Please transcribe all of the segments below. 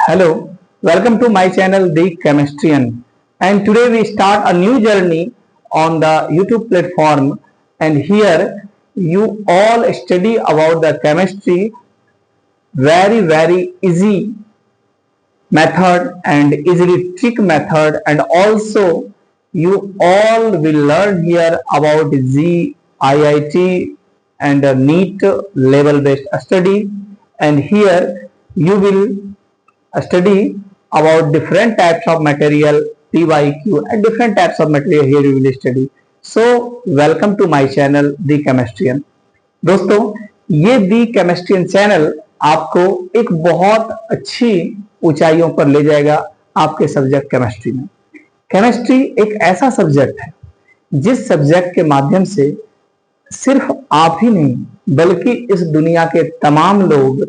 Hello, welcome to my channel The Chemistrian, and today we start a new journey on the YouTube platform, and here you all study about the chemistry, very easy method and easily trick method, and also you all will learn here about the IIT and NEET level based study, and here you will study about different types of material PYQ and different types of material here you will study. So welcome to my channel The Chemistrian. दोस्तों ये दी केमिस्ट्रियन channel आपको एक बहुत अच्छी ऊंचाइयों पर ले जाएगा आपके सब्जेक्ट केमिस्ट्री में। केमिस्ट्री एक ऐसा सब्जेक्ट है जिस सब्जेक्ट के माध्यम से सिर्फ आप ही नहीं बल्कि इस दुनिया के तमाम लोग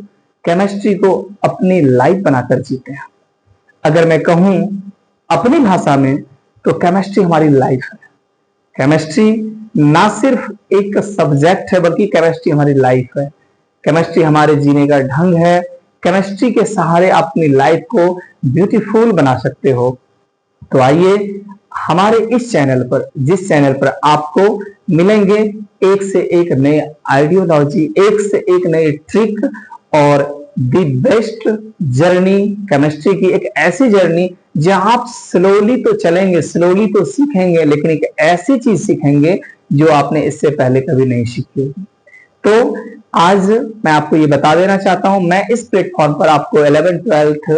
केमिस्ट्री को अपनी लाइफ बनाकर जीते हैं। अगर मैं कहूं अपनी भाषा में तो केमिस्ट्री हमारी लाइफ है। केमिस्ट्री ना सिर्फ एक सब्जेक्ट है बल्कि केमिस्ट्री हमारी लाइफ है। केमिस्ट्री हमारे जीने का ढंग है। केमिस्ट्री के सहारे आप अपनी लाइफ को ब्यूटीफुल बना सकते हो। तो आइए हमारे इस चैनल पर, जिस चैनल पर आपको मिलेंगे एक से एक नए आइडियोलॉजी, एक से एक नए ट्रिक और दी बेस्ट जर्नी केमिस्ट्री की, एक ऐसी जर्नी जहां आप स्लोली तो चलेंगे, स्लोली तो सीखेंगे, लेकिन एक ऐसी चीज सीखेंगे जो आपने इससे पहले कभी नहीं सीखी होगी। तो आज मैं आपको ये बता देना चाहता हूं, मैं इस प्लेटफॉर्म पर आपको 11th-12th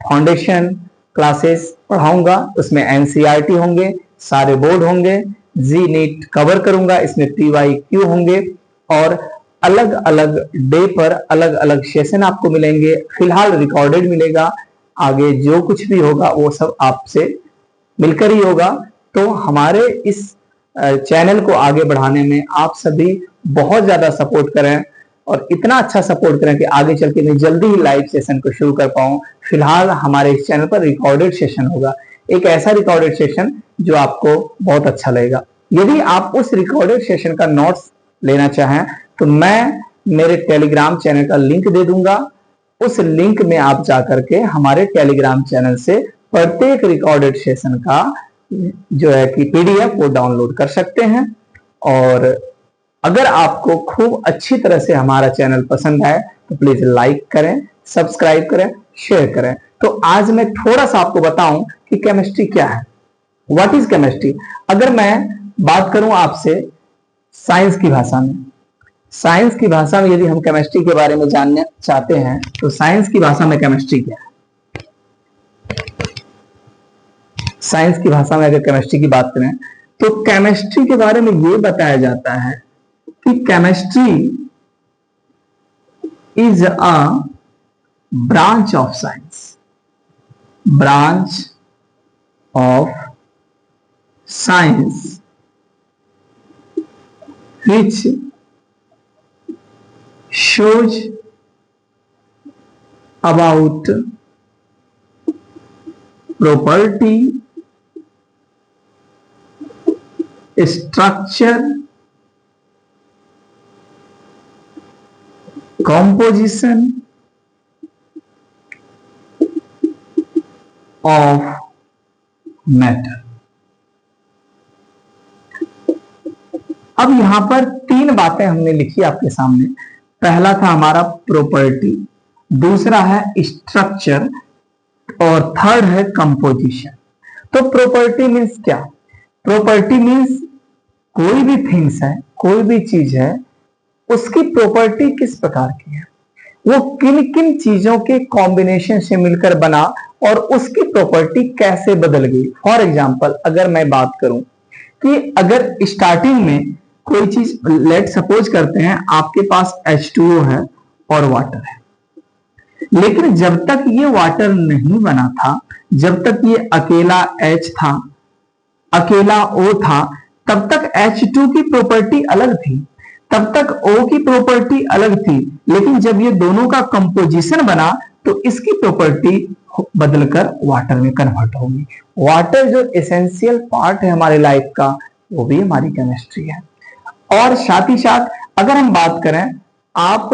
फाउंडेशन क्लासेस पढ़ाऊंगा। उसमें एनसीईआरटी होंगे, सारे बोर्ड होंगे, जी नीट कवर करूंगा, इसमें PYQ होंगे और अलग अलग डे पर अलग अलग सेशन आपको मिलेंगे। फिलहाल रिकॉर्डेड मिलेगा, आगे जो कुछ भी होगा वो सब आपसे मिलकर ही होगा। तो हमारे इस चैनल को आगे बढ़ाने में आप सभी बहुत ज्यादा सपोर्ट करें और इतना अच्छा सपोर्ट करें कि आगे चल के मैं जल्दी ही लाइव सेशन को शुरू कर पाऊं। फिलहाल हमारे इस चैनल पर रिकॉर्डेड सेशन होगा, एक ऐसा रिकॉर्डेड सेशन जो आपको बहुत अच्छा लगेगा। यदि आप उस रिकॉर्डेड सेशन का नोट्स लेना चाहें तो मैं मेरे टेलीग्राम चैनल का लिंक दे दूंगा। उस लिंक में आप जाकर के हमारे टेलीग्राम चैनल से प्रत्येक रिकॉर्डेड सेशन का जो है कि PDF वो डाउनलोड कर सकते हैं। और अगर आपको खूब अच्छी तरह से हमारा चैनल पसंद आए तो प्लीज लाइक करें, सब्सक्राइब करें, शेयर करें। तो आज मैं थोड़ा सा आपको बताऊं कि केमिस्ट्री क्या है, व्हाट इज केमिस्ट्री। अगर मैं बात करूं आपसे साइंस की भाषा में, साइंस की भाषा में यदि हम केमिस्ट्री के बारे में जानना चाहते हैं तो साइंस की भाषा में केमिस्ट्री क्या है। साइंस की भाषा में अगर केमिस्ट्री की बात करें तो केमिस्ट्री के बारे में यह बताया जाता है कि chemistry is a branch of science, branch of science which shows about property, structure, composition of matter। अब यहां पर तीन बातें हमने लिखी आपके सामने। पहला था हमारा प्रॉपर्टी, दूसरा है स्ट्रक्चर और थर्ड है कंपोजिशन। तो प्रॉपर्टी मीन्स क्या? प्रॉपर्टी मीन्स कोई भी थिंग्स है, कोई भी चीज है, उसकी प्रॉपर्टी किस प्रकार की है, वो किन किन चीजों के कॉम्बिनेशन से मिलकर बना और उसकी प्रॉपर्टी कैसे बदल गई। फॉर एग्जाम्पल अगर मैं बात करूं कि अगर स्टार्टिंग में कोई चीज, लेट सपोज करते हैं आपके पास H2O है और वाटर है, लेकिन जब तक ये वाटर नहीं बना था, जब तक ये अकेला H था, अकेला O था, तब तक H2 की प्रॉपर्टी अलग थी, तब तक O की प्रॉपर्टी अलग थी। लेकिन जब ये दोनों का कंपोजिशन बना तो इसकी प्रॉपर्टी बदलकर वाटर में कन्वर्ट होगी। वाटर जो एसेंशियल पार्ट है हमारे लाइफ का, वो भी हमारी केमिस्ट्री है। और साथ ही साथ अगर हम बात करें, आप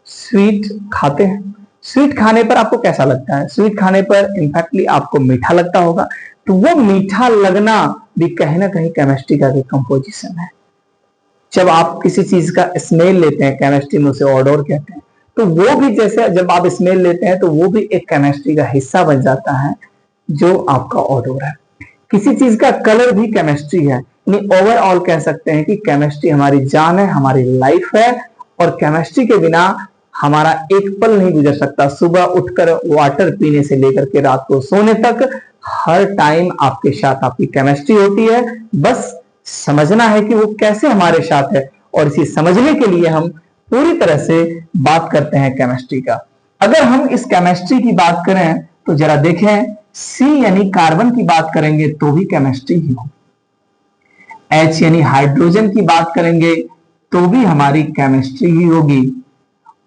स्वीट खाते हैं, स्वीट खाने पर आपको कैसा लगता है? स्वीट खाने पर इनफैक्टली आपको मीठा लगता होगा, तो वो मीठा लगना भी कहीं ना कहीं केमिस्ट्री का कंपोजिशन है। जब आप किसी चीज का स्मेल लेते हैं, केमिस्ट्री में उसे ऑडोर कहते हैं, तो वो भी जैसे जब आप स्मेल लेते हैं तो वो भी एक केमिस्ट्री का हिस्सा बन जाता है, जो आपका ऑडोर है। किसी चीज का कलर भी केमिस्ट्री है। ओवरऑल कह सकते हैं कि केमिस्ट्री हमारी जान है, हमारी लाइफ है, और केमिस्ट्री के बिना हमारा एक पल नहीं गुजर सकता। सुबह उठकर वाटर पीने से लेकर के रात को सोने तक हर टाइम आपके साथ आपकी केमिस्ट्री होती है। बस समझना है कि वो कैसे हमारे साथ है, और इसी समझने के लिए हम पूरी तरह से बात करते हैं केमिस्ट्री का। अगर हम इस केमिस्ट्री की बात करें तो जरा देखें, सी यानी कार्बन की बात करेंगे तो भी केमिस्ट्री ही होगी। एच यानी हाइड्रोजन की बात करेंगे तो भी हमारी केमिस्ट्री ही होगी।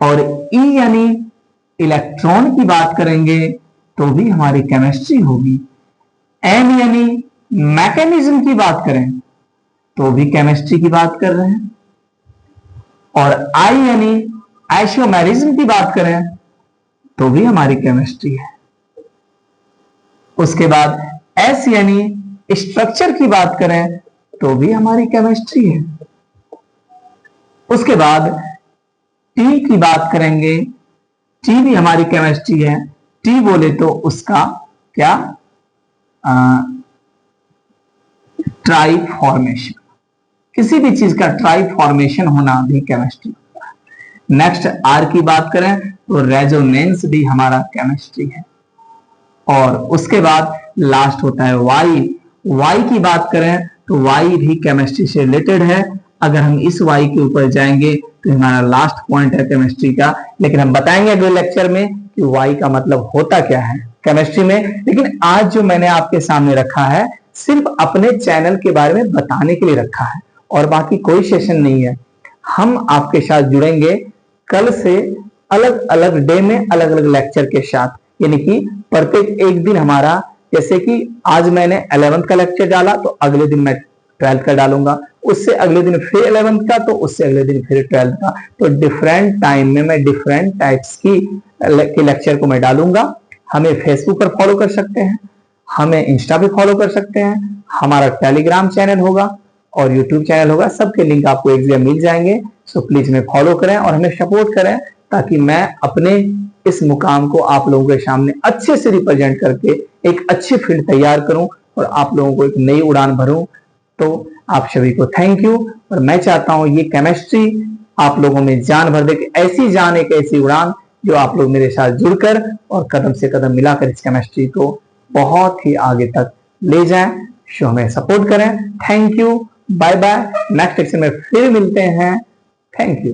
और ई यानी इलेक्ट्रॉन की बात करेंगे तो भी हमारी केमिस्ट्री होगी। एम यानी मैकेनिज्म की बात करें तो भी केमिस्ट्री की बात कर रहे हैं। और आई यानी आइसोमेरिज्म की बात करें तो भी हमारी केमिस्ट्री है। उसके बाद एस यानी स्ट्रक्चर की बात करें तो भी हमारी केमिस्ट्री है। उसके बाद टी की बात करेंगे, टी भी हमारी केमिस्ट्री है। टी बोले तो उसका क्या, ट्राई फॉर्मेशन, किसी भी चीज का ट्राई फॉर्मेशन होना भी केमिस्ट्री होता है। नेक्स्ट आर की बात करें तो रेजोनेंस भी हमारा केमिस्ट्री है। और उसके बाद लास्ट होता है वाई। वाई की बात करें तो वाई भी केमिस्ट्री से रिलेटेड है। अगर हम इस वाई के ऊपर जाएंगे तो हमारा लास्ट पॉइंट है केमिस्ट्री का, लेकिन हम बताएंगे अगले लेक्चर में कि वाई का मतलब होता क्या है केमिस्ट्री में। लेकिन आज जो मैंने आपके सामने रखा है सिर्फ अपने चैनल के बारे में बताने के लिए रखा है, और बाकी कोई सेशन नहीं है। हम आपके साथ जुड़ेंगे कल से अलग अलग डे में अलग अलग लेक्चर के साथ, यानी कि प्रत्येक एक दिन हमारा, जैसे कि आज मैंने 11th का लेक्चर डाला तो अगले दिन मैं 12th का डालूंगा, उससे अगले दिन फिर 11th का, तो उससे अगले दिन फिर 12th का। तो डिफरेंट टाइम में मैं डिफरेंट टाइप्स की लेक्चर को मैं डालूंगा। हमें फेसबुक पर फॉलो कर सकते हैं, हमें इंस्टा पे फॉलो कर सकते हैं, हमारा टेलीग्राम चैनल होगा और यूट्यूब चैनल होगा, सबके लिंक आपको एक जगह मिल जाएंगे। सो प्लीज हमें फॉलो करें और हमें सपोर्ट करें, ताकि मैं अपने इस मुकाम को आप लोगों के सामने अच्छे से रिप्रेजेंट करके एक अच्छी फील्ड तैयार करूं और आप लोगों को एक नई उड़ान भरूं। तो आप सभी को थैंक यू। और मैं चाहता हूं ये केमिस्ट्री आप लोगों में जान भर दे, कि ऐसी जान, एक ऐसी उड़ान जो आप लोग मेरे साथ जुड़कर और कदम से कदम मिलाकर इस केमिस्ट्री को बहुत ही आगे तक ले जाएं। सो हमें सपोर्ट करें। Thank you, bye bye. Next lecture में फिर मिलते हैं। Thank you.